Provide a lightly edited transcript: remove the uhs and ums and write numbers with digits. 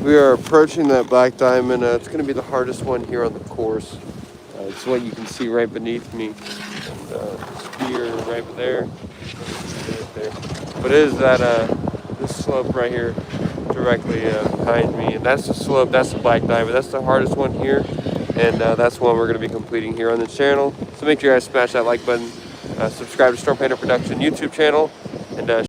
We are approaching that black diamond. It's going to be the hardest one here on the course. It's what you can see right beneath me. And spear right there. Right there. But it is that this slope right here directly behind me. And that's the slope. That's the black diamond. That's the hardest one here. And that's one we're going to be completing here on the channel. So make sure you guys smash that like button. Subscribe to Storm Painter Production YouTube channel. And